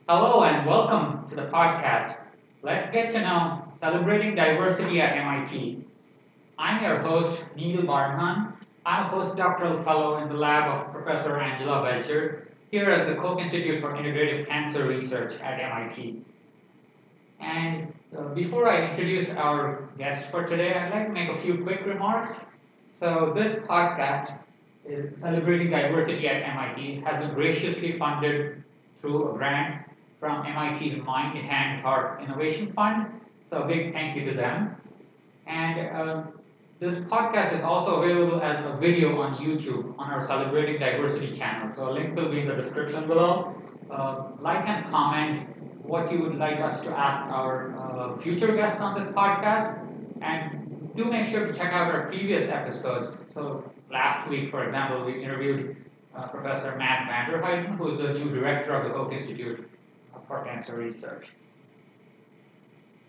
Hello and welcome to the podcast. Let's get to know celebrating diversity at MIT. I'm your host, Neil Barhan. I'm a postdoctoral fellow in the lab of Professor Angela Belcher here at the Koch Institute for Integrative Cancer Research at MIT. And before I introduce our guest for today, I'd like to make a few quick remarks. So, this podcast is celebrating diversity at MIT, has been graciously funded through a grant from MIT's Mind, Hand, Heart Innovation Fund. So, a big thank you to them. And this podcast is also available as a video on YouTube on our Celebrating Diversity channel. So, a link will be in the description below. Like and comment what you would like us to ask our future guests on this podcast. And do make sure to check out our previous episodes. So, last week, for example, we interviewed Professor Matt Vanderheiden, who is the new director of the Koch Institute for Cancer Research.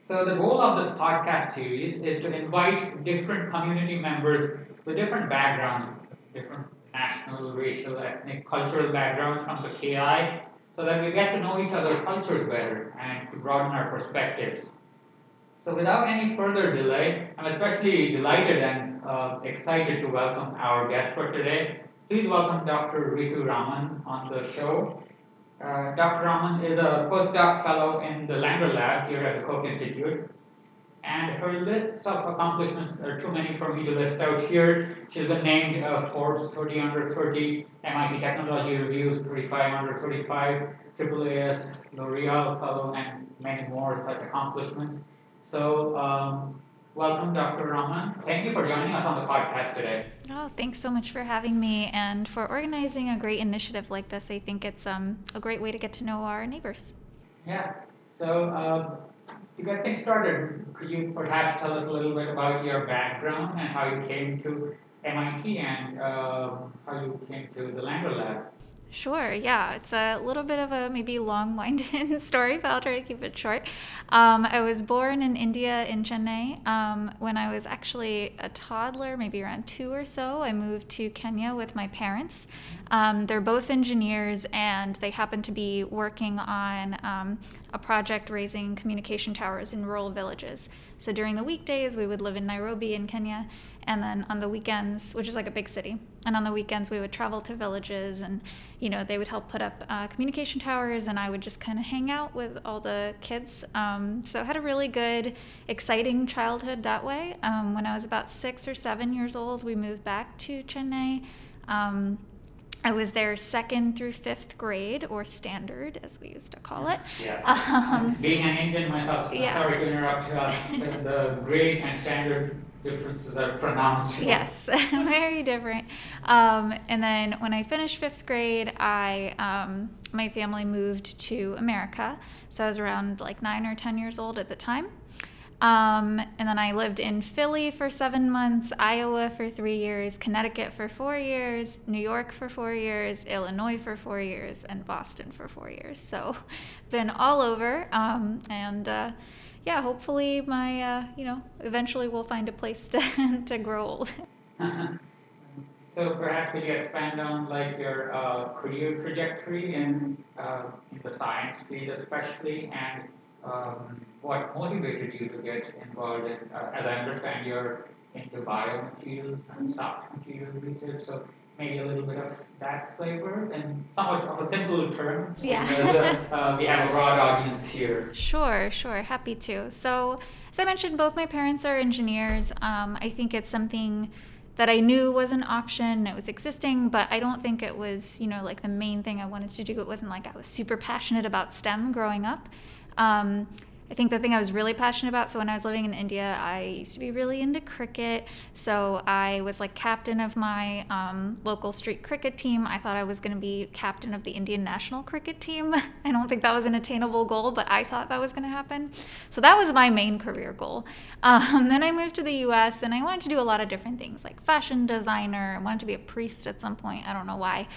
So the goal of this podcast series is to invite different community members with different backgrounds, different national, racial, ethnic, cultural backgrounds from the KI, so that we get to know each other's cultures better and to broaden our perspectives. So without any further delay, I'm especially delighted and excited to welcome our guest for today. Please welcome Dr. Ritu Raman on the show. Dr. Raman is a postdoc fellow in the Langer Lab here at the Koch Institute, and her lists of accomplishments are too many for me to list out here. She's been named Forbes 30 under 30, MIT Technology Reviews 35 under 35, AAAS L'Oreal Fellow, and many more such accomplishments. So, welcome, Dr. Raman. Thank you for joining us on the podcast today. Oh, thanks so much for having me and for organizing a great initiative like this. I think it's a great way to get to know our neighbors. Yeah. So, to get things started, could you perhaps tell us a little bit about your background and how you came to MIT and how you came to the Langer Lab? Sure, yeah. It's a little bit of a maybe long-winded story, but I'll try to keep it short. I was born in India in Chennai. When I was actually a toddler, maybe around 2 or so, I moved to Kenya with my parents. They're both engineers, and they happen to be working on a project raising communication towers in rural villages. So during the weekdays, we would live in Nairobi in Kenya, and then on the weekends, which is like a big city, and on the weekends we would travel to villages, and they would help put up communication towers, and I would just kind of hang out with all the kids. So I had a really good, exciting childhood that way. When I was about 6 or 7 years old, we moved back to Chennai. I was there second through fifth grade, or standard, as we used to call it. Yes. Being an Indian myself, Yeah. sorry to interrupt, the grade and standard differences are pronounced. Yes, very different. And then when I finished fifth grade, my family moved to America. So I was around like 9 or 10 years old at the time. And then I lived in Philly for 7 months, Iowa for 3 years, Connecticut for 4 years, New York for 4 years, Illinois for 4 years, and Boston for 4 years. So been all over. Yeah, hopefully eventually we'll find a place to grow old. So perhaps could you expand on like your career trajectory in the science field especially, and what motivated you to get involved in, as I understand you're into biomaterials and soft material research, so maybe a little bit of that flavor and somewhat of a simple term, Yeah. because we have a broad audience here. Sure, happy to. So, as I mentioned, both my parents are engineers. I think it's something that I knew was an option. It was existing, but I don't think it was, like the main thing I wanted to do. It wasn't like I was super passionate about STEM growing up. I think the thing I was really passionate about, so when I was living in India, I used to be really into cricket. So I was like captain of my local street cricket team. I thought I was going to be captain of the Indian national cricket team. I don't think that was an attainable goal, but I thought that was going to happen. So that was my main career goal. Then I moved to the US, and I wanted to do a lot of different things, like fashion designer. I wanted to be a priest at some point. I don't know why.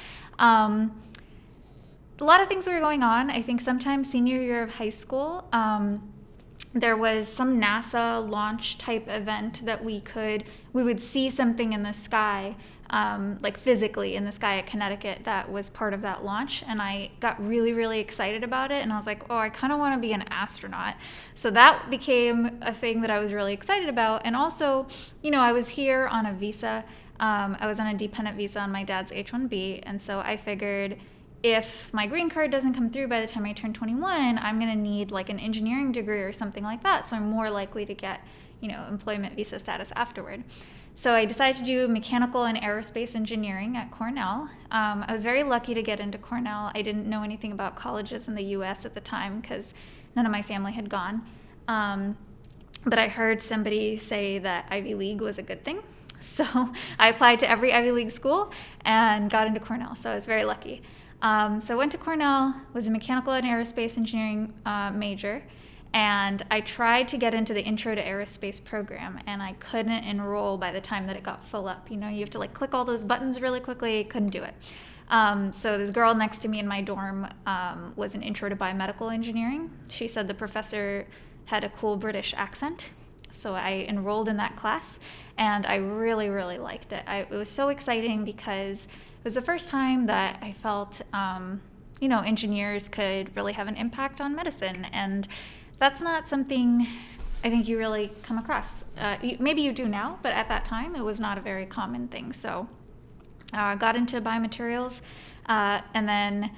A lot of things were going on. I think sometime senior year of high school, there was some NASA launch type event that we would see something in the sky, like physically in the sky at Connecticut, that was part of that launch. And I got really, really excited about it. And I was like, oh, I kind of want to be an astronaut. So that became a thing that I was really excited about. And also, I was here on a visa. I was on a dependent visa on my dad's H-1B. And so I figured, if my green card doesn't come through by the time I turn 21, I'm going to need like an engineering degree or something like that. So I'm more likely to get, employment visa status afterward. So I decided to do mechanical and aerospace engineering at Cornell. I was very lucky to get into Cornell. I didn't know anything about colleges in the US at the time because none of my family had gone. But I heard somebody say that Ivy League was a good thing. So I applied to every Ivy League school and got into Cornell. So I was very lucky. So I went to Cornell, was a mechanical and aerospace engineering major, and I tried to get into the Intro to Aerospace program, and I couldn't enroll by the time that it got full up. You have to like click all those buttons really quickly, couldn't do it. So this girl next to me in my dorm was an Intro to Biomedical Engineering. She said the professor had a cool British accent. So I enrolled in that class, and I really, really liked it. It was so exciting because it was the first time that I felt, engineers could really have an impact on medicine. And that's not something I think you really come across. Maybe you do now, but at that time it was not a very common thing. So I got into biomaterials and then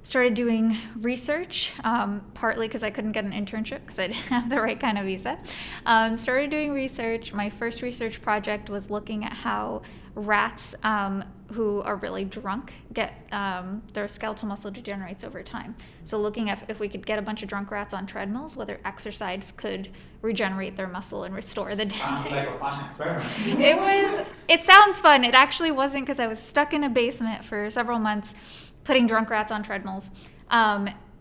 started doing research, partly because I couldn't get an internship because I didn't have the right kind of visa. Started doing research. My first research project was looking at how rats who are really drunk get their skeletal muscle degenerates over time. So looking at if we could get a bunch of drunk rats on treadmills, whether exercise could regenerate their muscle and restore the damage. Sounds like a fun experiment. It sounds fun. It actually wasn't, because I was stuck in a basement for several months putting drunk rats on treadmills.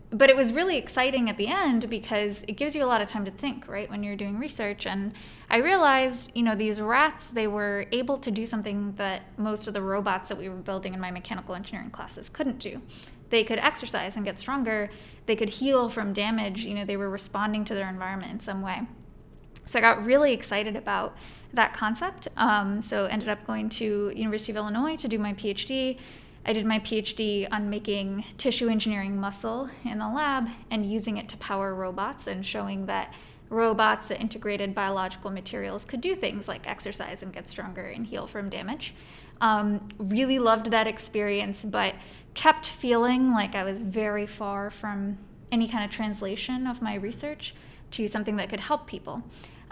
But it was really exciting at the end because it gives you a lot of time to think, right, when you're doing research. And I realized, these rats, they were able to do something that most of the robots that we were building in my mechanical engineering classes couldn't do. They could exercise and get stronger. They could heal from damage. They were responding to their environment in some way. So I got really excited about that concept. So ended up going to University of Illinois to do my PhD. I did my PhD on making tissue engineering muscle in the lab and using it to power robots, and showing that robots that integrated biological materials could do things like exercise and get stronger and heal from damage. Really loved that experience, but kept feeling like I was very far from any kind of translation of my research to something that could help people.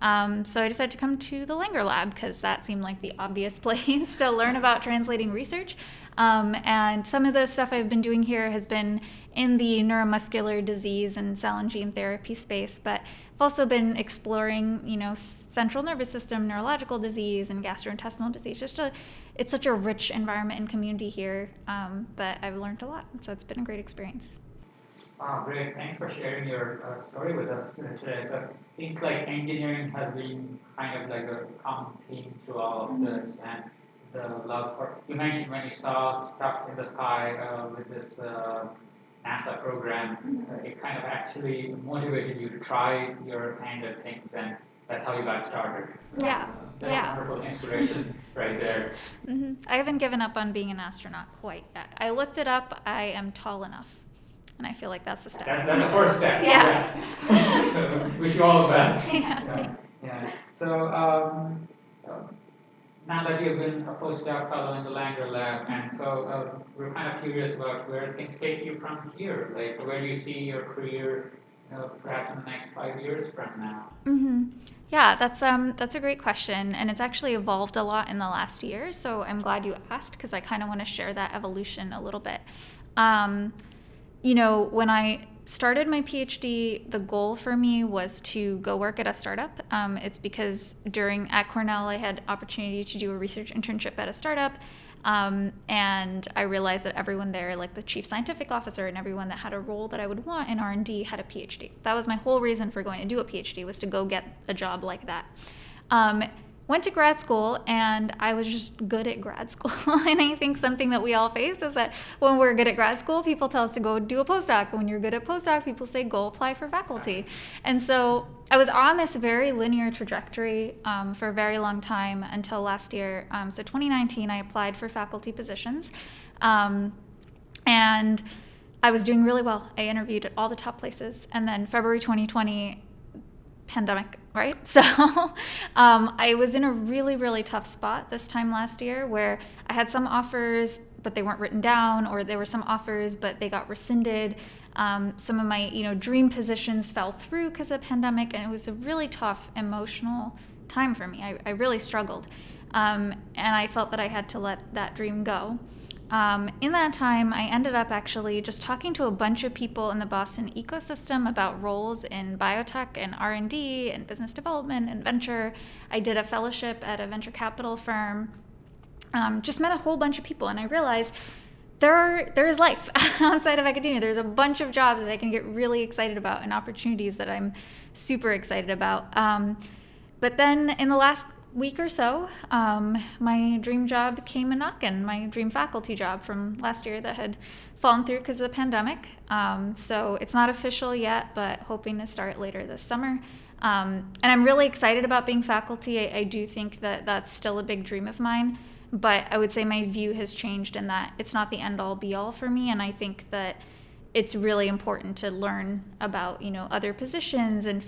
So I decided to come to the Langer Lab because that seemed like the obvious place to learn about translating research. And some of the stuff I've been doing here has been in the neuromuscular disease and cell and gene therapy space, but I've also been exploring, central nervous system, neurological disease, and gastrointestinal disease. It's such a rich environment and community here that I've learned a lot. So it's been a great experience. Wow, great. Thanks for sharing your story with us today. So it seems like engineering has been kind of like a common theme through all of this, and the love for, you mentioned when you saw stuff in the sky with this NASA program, it kind of actually motivated you to try your kind of things, and that's how you got started. Yeah. That's wonderful inspiration right there. Mm-hmm. I haven't given up on being an astronaut quite yet. I looked it up. I am tall enough. And I feel like that's a step. That's the first step. Yeah. Yes. Wish you all the best. Yeah. So now that you've been a postdoc fellow in the Langer Lab, and so we're kind of curious about where things take you from here. Like, where do you see your career, perhaps in the next 5 years from now? Mm-hmm. Yeah, that's a great question, and it's actually evolved a lot in the last year. So I'm glad you asked, because I kind of want to share that evolution a little bit. When I started my PhD, the goal for me was to go work at a startup. It's because at Cornell, I had opportunity to do a research internship at a startup. And I realized that everyone there, like the chief scientific officer and everyone that had a role that I would want in R&D, had a PhD. That was my whole reason for going to do a PhD, was to go get a job like that. went to grad school, and I was just good at grad school. And I think something that we all face is that when we're good at grad school, people tell us to go do a postdoc. When you're good at postdoc, people say go apply for faculty. And so I was on this very linear trajectory for a very long time until last year. So 2019, I applied for faculty positions. And I was doing really well. I interviewed at all the top places. And then February 2020, pandemic, right? So I was in a really, really tough spot this time last year where I had some offers, but they weren't written down, or there were some offers, but they got rescinded. Some of my, dream positions fell through because of pandemic, and it was a really tough emotional time for me. I really struggled. And I felt that I had to let that dream go. In that time, I ended up actually just talking to a bunch of people in the Boston ecosystem about roles in biotech and R&D and business development and venture. I did a fellowship at a venture capital firm. Just met a whole bunch of people, and I realized there is life outside of academia. There's a bunch of jobs that I can get really excited about and opportunities that I'm super excited about. But then in the last week or so, my dream job came a knockin', my dream faculty job from last year that had fallen through because of the pandemic. So it's not official yet, but hoping to start later this summer. And I'm really excited about being faculty. I do think that that's still a big dream of mine, but I would say my view has changed in that it's not the end-all be-all for me, and I think that it's really important to learn about, other positions and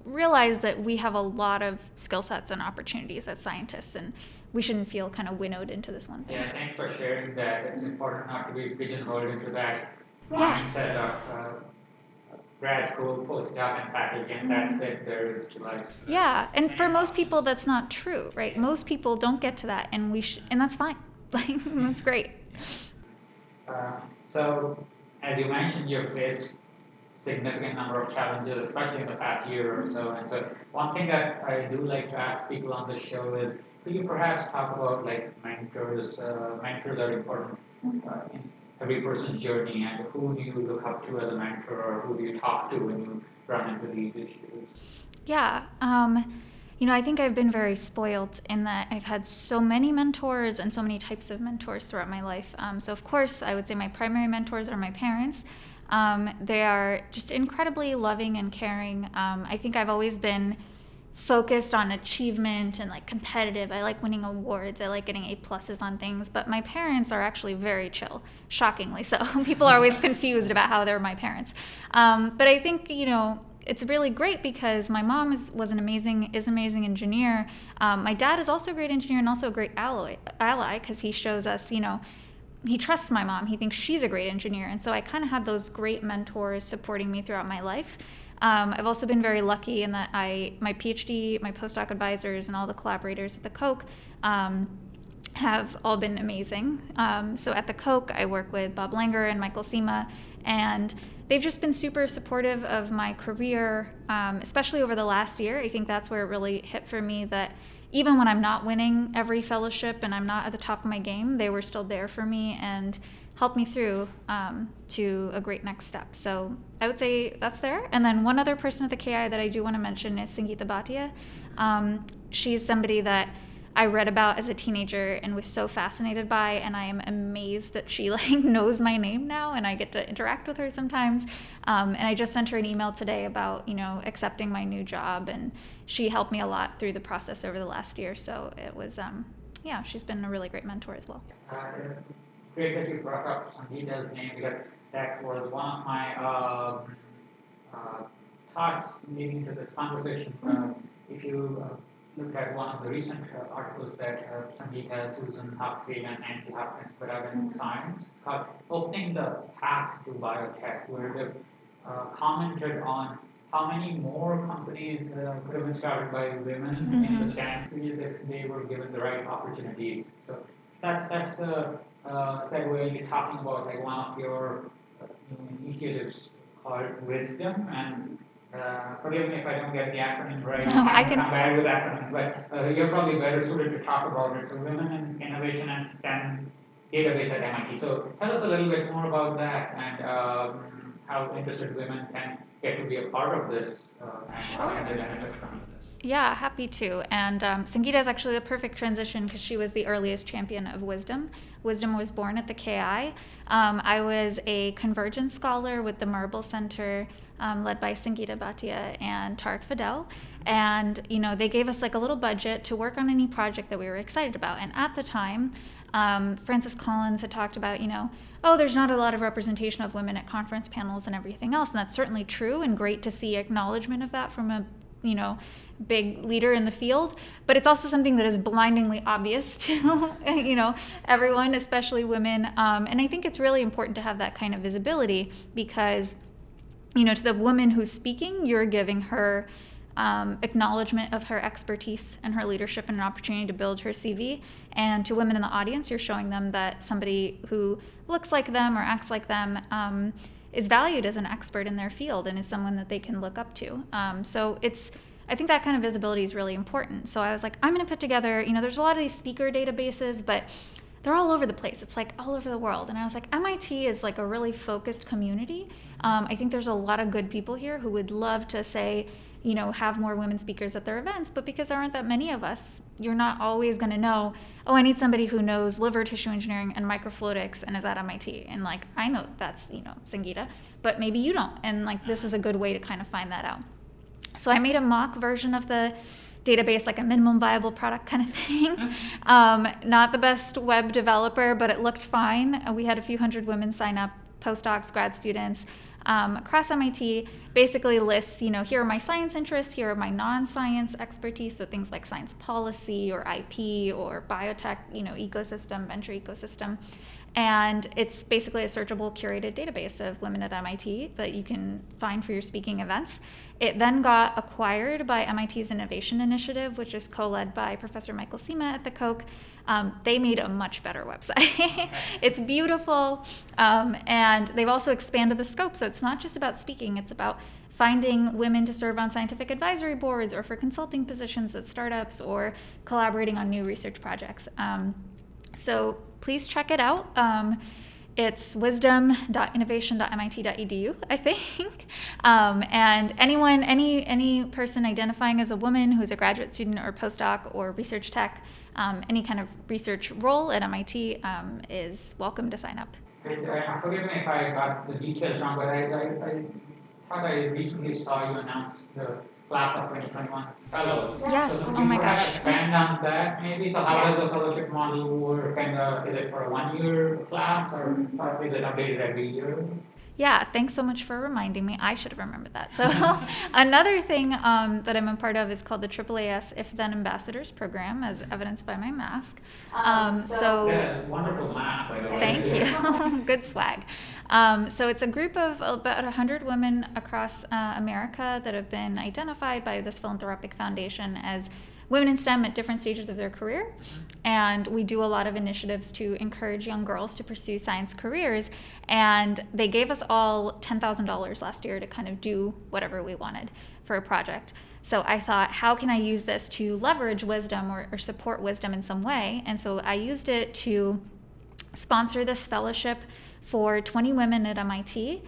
realize that we have a lot of skill sets and opportunities as scientists, and we shouldn't feel kind of winnowed into this one thing. Yeah, thanks for sharing that. It's important not to be pigeonholed into that mindset of grad school, postdoc, and faculty, and that's it. There is life. Yeah, and for most people, that's not true, right? Most people don't get to that, and and that's fine. Like, that's great. So, as you mentioned, you've faced significant number of challenges, especially in the past year or so. And so, one thing that I do like to ask people on the show is, could you perhaps talk about like mentors? Mentors are important in every person's journey, and who do you look up to as a mentor, or who do you talk to when you run into these issues? Yeah. I think I've been very spoiled in that I've had so many mentors and so many types of mentors throughout my life. So, of course, I would say my primary mentors are my parents. They are just incredibly loving and caring. I think I've always been focused on achievement and like competitive. I like winning awards. I like getting A+ on things. But my parents are actually very chill, shockingly so. People are always confused about how they're my parents. But I think, it's really great because my mom is an amazing engineer. My dad is also a great engineer and also a great ally because he shows us, he trusts my mom. He thinks she's a great engineer. And so I kind of had those great mentors supporting me throughout my life. I've also been very lucky in that my PhD, my postdoc advisors, and all the collaborators at the Koch have all been amazing. So at the Koch, I work with Bob Langer and Michael Sema, and they've just been super supportive of my career, especially over the last year. I think that's where it really hit for me that even when I'm not winning every fellowship and I'm not at the top of my game, they were still there for me and helped me through to a great next step. So I would say that's there. And then one other person at the KI that I do want to mention is Sangeeta Bhatia. She's somebody that I read about as a teenager and was so fascinated by, and I am amazed that she knows my name now and I get to interact with her sometimes. And I just sent her an email today about, accepting my new job, and she helped me a lot through the process over the last year. So it was, she's been a really great mentor as well. Great that you brought up Sangeeta's name, because that was one of my thoughts leading to this conversation. If you look at one of the recent articles that Sangeeta, Susan Hopfield, and Nancy Hopkins put out in Science, it's called Opening the Path to Biotech, where they've commented on how many more companies could have been started by women in the STEM field if they were given the right opportunities. So that's the segue into talking about like one of your initiatives called WISDM, and forgive me if I don't get the acronym right. I'm bad with acronyms, but you're probably better suited to talk about it. So Women in Innovation and STEM Database at MIT. So tell us a little bit more about that, and how interested women can get to be a part of this and how can Sure. they benefit from this? Yeah, happy to. And Sangeeta is actually the perfect transition because she was the earliest champion of wisdom. Wisdom was born at the KI. I was a convergence scholar with the Marble Center, led by Sangeeta Bhatia and Tariq Fidel. And, they gave us like a little budget to work on any project that we were excited about. And at the time, Francis Collins had talked about, oh, there's not a lot of representation of women at conference panels and everything else. And that's certainly true and great to see acknowledgement of that from a big leader in the field, but it's also something that is blindingly obvious to, everyone, especially women. And I think it's really important to have that kind of visibility because, to the woman who's speaking, you're giving her acknowledgement of her expertise and her leadership and an opportunity to build her CV. And to women in the audience, you're showing them that somebody who looks like them or acts like them is valued as an expert in their field and is someone that they can look up to. I think that kind of visibility is really important. So I was like, I'm going to put together, there's a lot of these speaker databases, but they're all over the place. It's like all over the world. And I was like, MIT is like a really focused community. I think there's a lot of good people here who would love to say, have more women speakers at their events, but because there aren't that many of us, you're not always going to know, oh, I need somebody who knows liver tissue engineering and microfluidics and is at MIT. And like, I know that's, Sangeeta, but maybe you don't. And like, this is a good way to kind of find that out. So I made a mock version of the database, like a minimum viable product kind of thing. Not the best web developer, but it looked fine. We had a few hundred women sign up, postdocs, grad students, across MIT. Basically lists, here are my science interests, here are my non-science expertise, so things like science policy or IP or biotech, ecosystem, venture ecosystem. And it's basically a searchable, curated database of women at MIT that you can find for your speaking events. It then got acquired by MIT's Innovation Initiative, which is co-led by Professor Michael Sima at the Koch. They made a much better website. It's beautiful, and they've also expanded the scope. So it's not just about speaking, it's about finding women to serve on scientific advisory boards or for consulting positions at startups or collaborating on new research projects. So please check it out. It's wisdom.innovation.mit.edu, I think. And any person identifying as a woman who's a graduate student or postdoc or research tech, any kind of research role at MIT is welcome to sign up. Forgive me if I got the details wrong, but I thought I recently saw you announce the class of 2021 fellows. Yes, So oh my gosh. Expand on that maybe. So how does the fellowship model work? And is it for a 1-year class or is it updated every year? Yeah, thanks so much for reminding me. I should have remembered that. So another thing that I'm a part of is called the AAAS If Then Ambassadors Program, as evidenced by my mask. Yeah, wonderful mask, by the way. Thank you. Good swag. So it's a group of about 100 women across America that have been identified by this philanthropic foundation as women in STEM at different stages of their career. And we do a lot of initiatives to encourage young girls to pursue science careers. And they gave us all $10,000 last year to kind of do whatever we wanted for a project. So I thought, how can I use this to leverage wisdom or support wisdom in some way? And so I used it to sponsor this fellowship for 20 women at MIT.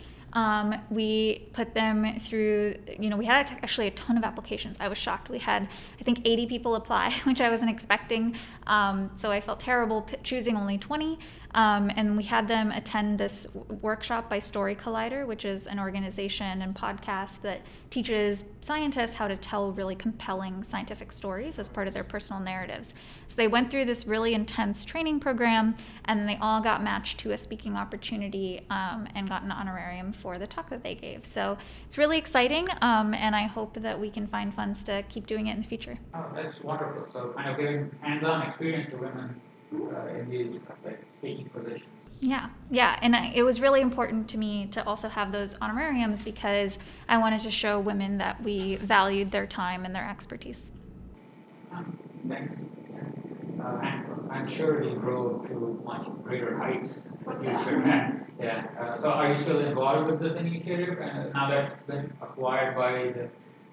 We put them through, we had actually a ton of applications. I was shocked. We had, I think, 80 people apply, which I wasn't expecting. So I felt terrible choosing only 20. And we had them attend this workshop by Story Collider, which is an organization and podcast that teaches scientists how to tell really compelling scientific stories as part of their personal narratives. So they went through this really intense training program, and then they all got matched to a speaking opportunity and got an honorarium for the talk that they gave. So it's really exciting, and I hope that we can find funds to keep doing it in the future. Oh, that's wonderful. So kind of giving hands-on experience to women in these speaking positions. Yeah, and it was really important to me to also have those honorariums because I wanted to show women that we valued their time and their expertise. Thanks. And I'm sure you'll grow to much greater heights in the future. So are you still involved with this initiative? And now that it's been acquired by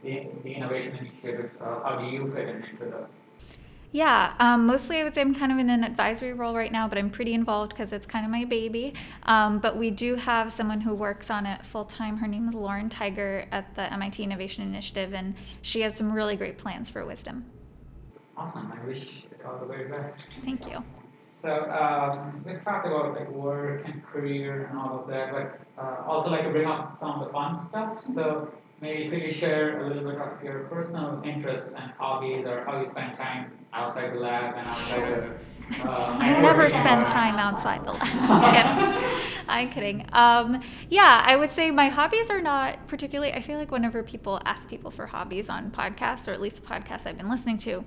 the Innovation Initiative, how do you fit into the Yeah, mostly I would say I'm kind of in an advisory role right now, but I'm pretty involved because it's kind of my baby. But we do have someone who works on it full time. Her name is Lauren Tiger at the MIT Innovation Initiative, and she has some really great plans for Wisdom. Awesome. I wish it all the very best. Thank you. So we've talked about like work and career and all of that, but also like to bring up some of the fun stuff. So maybe could you share a little bit of your personal interests and hobbies, or how you spend time outside the lab and outside of I never networking spend environment? time outside the lab. I'm kidding. Yeah, I would say my hobbies are not particularly. I feel like whenever people ask people for hobbies on podcasts, or at least the podcasts I've been listening to,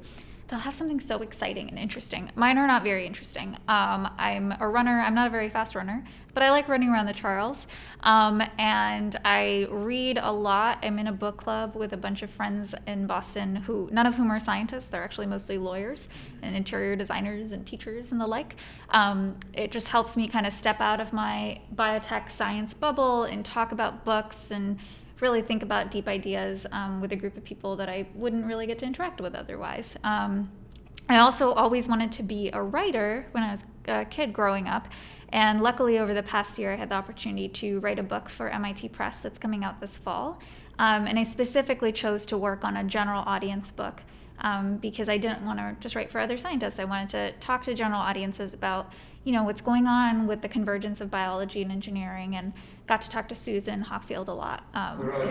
they'll have something so exciting and interesting. Mine are not very interesting. I'm a runner. I'm not a very fast runner, but I like running around the Charles. And I read a lot. I'm in a book club with a bunch of friends in Boston who, none of whom are scientists. They're actually mostly lawyers and interior designers and teachers and the like. It just helps me kind of step out of my biotech science bubble and talk about books and really think about deep ideas with a group of people that I wouldn't really get to interact with otherwise. I also always wanted to be a writer when I was a kid growing up. And luckily, over the past year, I had the opportunity to write a book for MIT Press that's coming out this fall. And I specifically chose to work on a general audience book because I didn't want to just write for other scientists. I wanted to talk to general audiences about, what's going on with the convergence of biology and engineering, and got to talk to Susan Hockfield a lot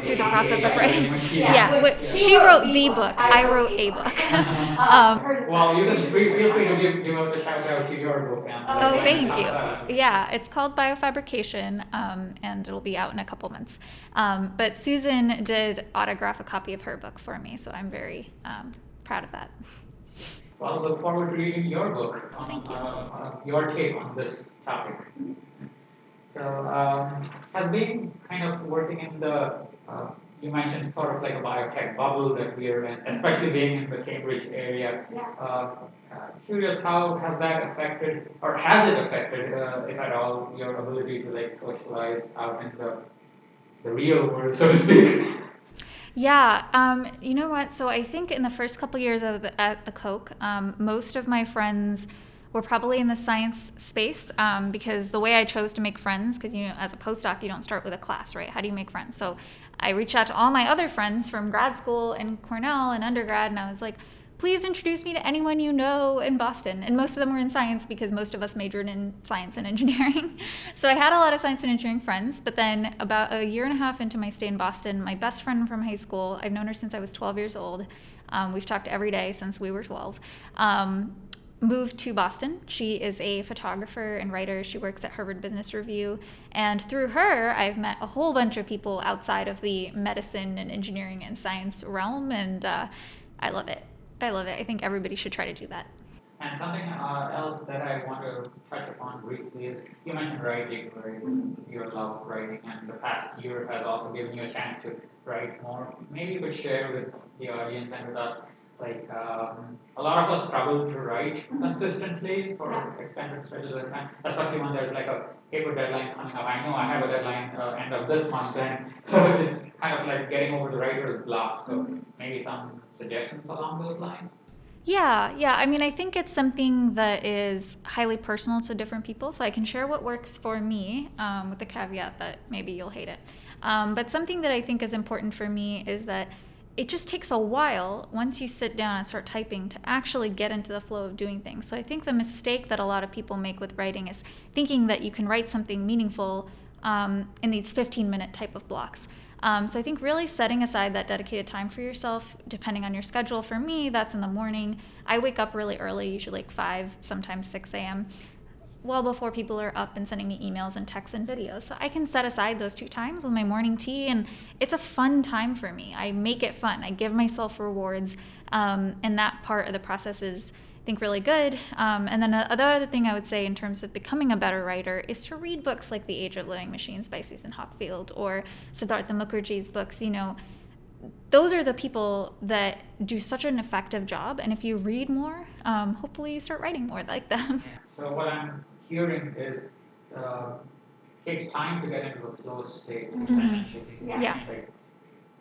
through the process of writing. She wrote the book. I wrote a book. Well, you can feel free to give out the shout out to your book. Oh, thank you. Yeah, it's called Biofabrication, and it'll be out in a couple months. But Susan did autograph a copy of her book for me, so I'm very proud of that. Well, look forward to reading your book on Thank you. your take on this topic. So, has been kind of working in the, you mentioned sort of like a biotech bubble that we are in, especially being in the Cambridge area. Curious, how has that affected, or has it affected, if at all, your ability to like socialize out in the real world, so to speak? Yeah, you know what? So I think in the first couple years at the Koch, most of my friends were probably in the science space because the way I chose to make friends, because as a postdoc you don't start with a class, right? How do you make friends? So I reached out to all my other friends from grad school and Cornell and undergrad, and I was like, please introduce me to anyone you know in Boston. And most of them were in science because most of us majored in science and engineering. So I had a lot of science and engineering friends, but then about a year and a half into my stay in Boston, my best friend from high school, I've known her since I was 12 years old. We've talked every day since we were 12. Moved to Boston. She is a photographer and writer. She works at Harvard Business Review. And through her, I've met a whole bunch of people outside of the medicine and engineering and science realm, and I love it. I think everybody should try to do that. And something else that I want to touch upon briefly is you mentioned writing, right? Your love of writing, and the past year has also given you a chance to write more. Maybe you could share with the audience and with us, like a lot of us struggle to write consistently for extended stretches of time, especially when there's like a paper deadline coming up. I know I have a deadline end of this month, and it's kind of like getting over the writer's block. So maybe some suggestions along those lines. Yeah. I mean, I think it's something that is highly personal to different people. So I can share what works for me with the caveat that maybe you'll hate it. But something that I think is important for me is that it just takes a while once you sit down and start typing to actually get into the flow of doing things. So I think the mistake that a lot of people make with writing is thinking that you can write something meaningful in these 15-minute type of blocks. So I think really setting aside that dedicated time for yourself, depending on your schedule. For me, that's in the morning. I wake up really early, usually like 5, sometimes 6 a.m., well before people are up and sending me emails and texts and videos. So I can set aside those 2 times with my morning tea, and it's a fun time for me. I make it fun. I give myself rewards, and that part of the process is, I think, really good. And then the other thing I would say in terms of becoming a better writer is to read books like The Age of Living Machines by Susan Hockfield or Siddhartha Mukherjee's books. Those are the people that do such an effective job, and if you read more, hopefully you start writing more like them. So what I'm hearing is takes time to get into a flow state. Mm-hmm. Yeah. Like,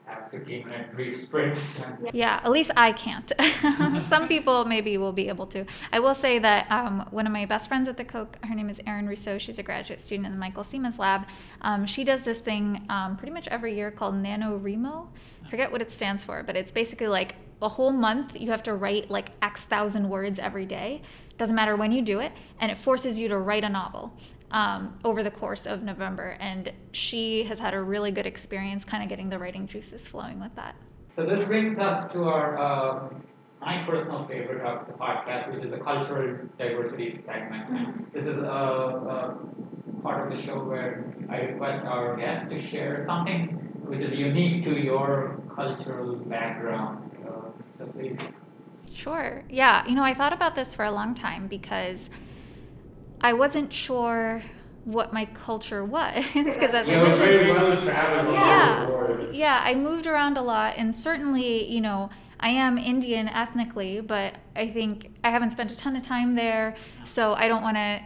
have 15-minute brief sprints. Yeah, at least I can't. Some people maybe will be able to. I will say that one of my best friends at the Koch, her name is Erin Rousseau. She's a graduate student in the Michael Siemens lab. She does this thing pretty much every year called NaNoWriMo. I forget what it stands for, but it's basically like a whole month you have to write like X thousand words every day. Doesn't matter when you do it, and it forces you to write a novel over the course of November. And she has had a really good experience kind of getting the writing juices flowing with that. So this brings us to our my personal favorite of the podcast, which is the cultural diversity segment. And this is a part of the show where I request our guests to share something which is unique to your cultural background. So please. Sure. Yeah. I thought about this for a long time because I wasn't sure what my culture was because as I mentioned, very well traveled all over the world. Yeah, I moved around a lot, and certainly, I am Indian ethnically, but I think I haven't spent a ton of time there, so I don't want to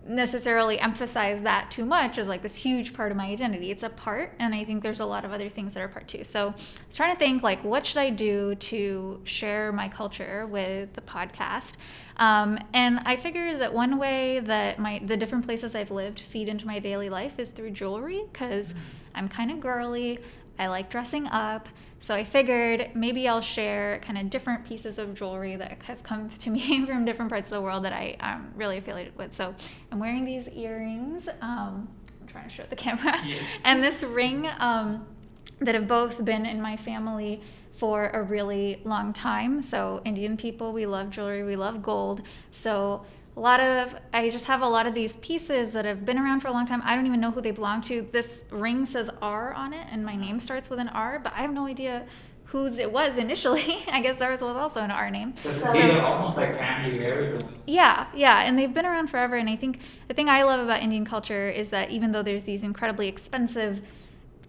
necessarily emphasize that too much as like this huge part of my identity. It's a part, and I think there's a lot of other things that are part too. So I was trying to think like, what should I do to share my culture with the podcast? And I figured that one way that the different places I've lived feed into my daily life is through jewelry, because I'm kind of girly. I like dressing up. So I figured maybe I'll share kind of different pieces of jewelry that have come to me from different parts of the world that I'm really affiliated with. So I'm wearing these earrings. I'm trying to show the camera. Yes. And this ring that have both been in my family for a really long time. So Indian people, we love jewelry, we love gold. So I just have a lot of these pieces that have been around for a long time. I don't even know who they belong to. This ring says R on it, and my name starts with an R, but I have no idea whose it was initially. I guess theirs was also an R name. So it's almost like family heirloom. Yeah, and they've been around forever. And I think the thing I love about Indian culture is that even though there's these incredibly expensive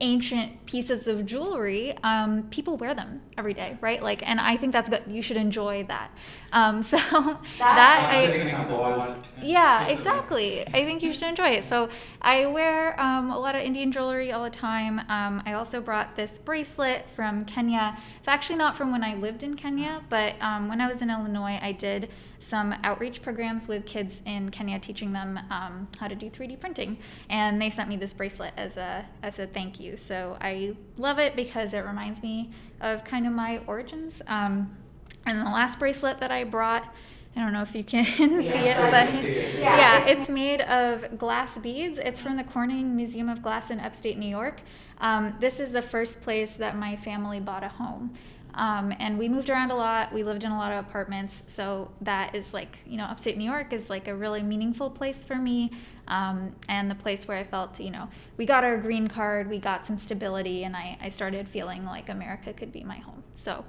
ancient pieces of jewelry, people wear them every day, right? And I think that's good. You should enjoy that. Yeah, exactly. I think you should enjoy it. So I wear a lot of Indian jewelry all the time. I also brought this bracelet from Kenya. It's actually not from when I lived in Kenya, but when I was in Illinois, I did some outreach programs with kids in Kenya, teaching them how to do 3D printing, and they sent me this bracelet as a thank you. So I love it because it reminds me of kind of my origins. And the last bracelet that I brought, I don't know if you can see it, but it's made of glass beads. It's from the Corning Museum of Glass in upstate New York. This is the first place that my family bought a home. And we moved around a lot. We lived in a lot of apartments. So that is upstate New York is like a really meaningful place for me. And the place where I felt, we got our green card, we got some stability, and I started feeling like America could be my home. So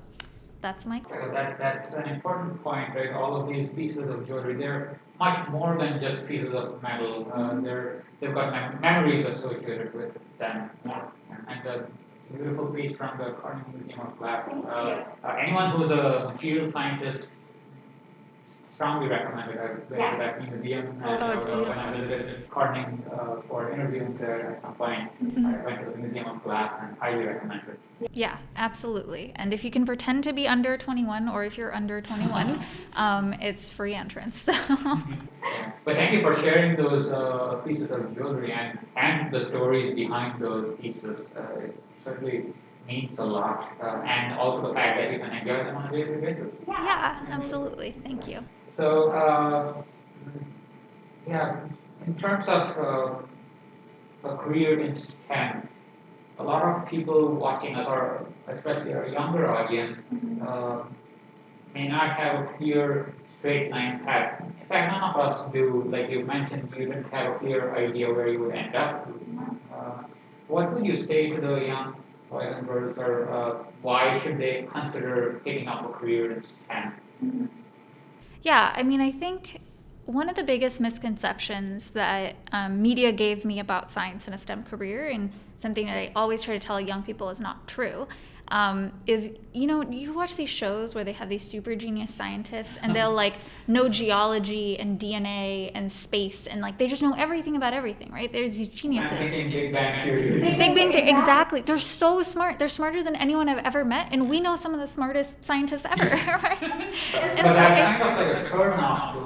that's my... So that's an important point, right? All of these pieces of jewelry, they're much more than just pieces of metal. They've got memories associated with them. And the beautiful piece from the Corning Museum of Glass. Anyone who's a material scientist, strongly recommended. I went to that museum. It's beautiful. When I visited Corning for interviewing there at some point, I went to the Museum of Glass and highly recommend it. Yeah, absolutely. And if you can pretend to be under 21, or if you're under 21, it's free entrance. But thank you for sharing those pieces of jewelry and the stories behind those pieces. It certainly means a lot. And also the fact that you can enjoy them on a daily basis. Yeah, absolutely. Thank you. So, in terms of a career in STEM, a lot of people watching us, or especially our younger audience, may not have a clear straight line path. In fact, none of us do. Like you mentioned, you didn't have a clear idea where you would end up. What would you say to the young boys and girls, or why should they consider taking up a career in STEM? Yeah, I think one of the biggest misconceptions that media gave me about science and a STEM career, and something that I always try to tell young people is not true, is, you watch these shows where they have these super genius scientists and they'll like know geology and DNA and space and like they just know everything about everything, right? There's these geniuses. Big Bang Theory. Big Bang Theory, exactly. They're so smart. They're smarter than anyone I've ever met, and we know some of the smartest scientists ever, right? But that's kind of like a turn off to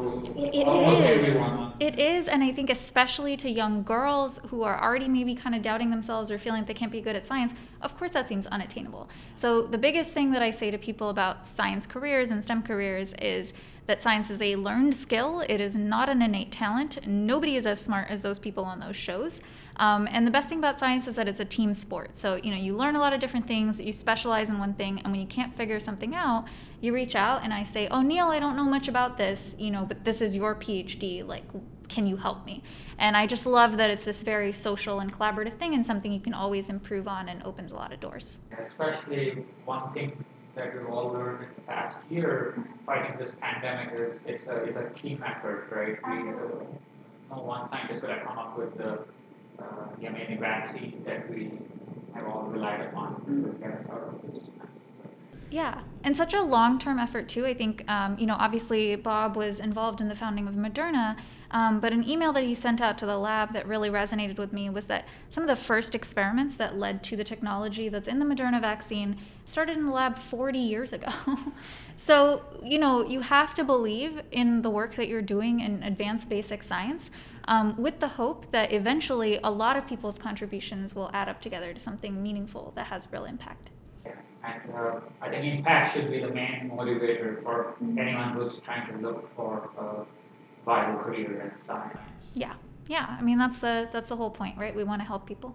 almost everyone. It is, and I think especially to young girls who are already maybe kind of doubting themselves or feeling like they can't be good at science, of course that seems unattainable. So the biggest thing that I say to people about science careers and STEM careers is that science is a learned skill. It is not an innate talent. Nobody is as smart as those people on those shows. And the best thing about science is that it's a team sport. So, you learn a lot of different things, you specialize in one thing, and when you can't figure something out, you reach out and I say, oh, Neil, I don't know much about this, but this is your PhD, like, can you help me? And I just love that it's this very social and collaborative thing and something you can always improve on and opens a lot of doors. Especially one thing that we've all learned in the past year fighting this pandemic is it's a team effort, right? No one scientist would have come up with the amazing vaccines that we have all relied upon to get us out of this. Yeah, and such a long-term effort too. I think, obviously Bob was involved in the founding of Moderna, but an email that he sent out to the lab that really resonated with me was that some of the first experiments that led to the technology that's in the Moderna vaccine started in the lab 40 years ago. So, you have to believe in the work that you're doing in advanced basic science, with the hope that eventually a lot of people's contributions will add up together to something meaningful that has real impact. And I think impact should be the main motivator for anyone who's trying to look for a viable career in science. Yeah. I mean, that's the whole point, right? We want to help people.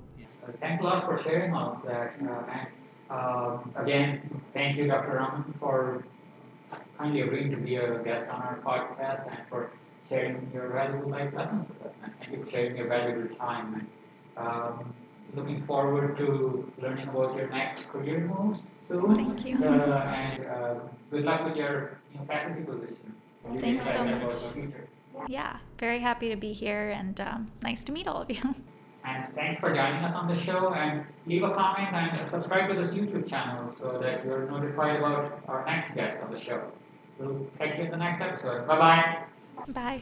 Thanks a lot for sharing all of that. And again, thank you, Dr. Raman, for kindly agreeing to be a guest on our podcast and for sharing your valuable life lessons with us. And thank you for sharing your valuable time. And looking forward to learning about your next career moves soon. Thank you. And good luck with your faculty position. Thanks so much. About the future. Yeah, very happy to be here and nice to meet all of you. And thanks for joining us on the show. And leave a comment and subscribe to this YouTube channel so that you're notified about our next guest on the show. We'll catch you in the next episode. Bye-bye. Bye.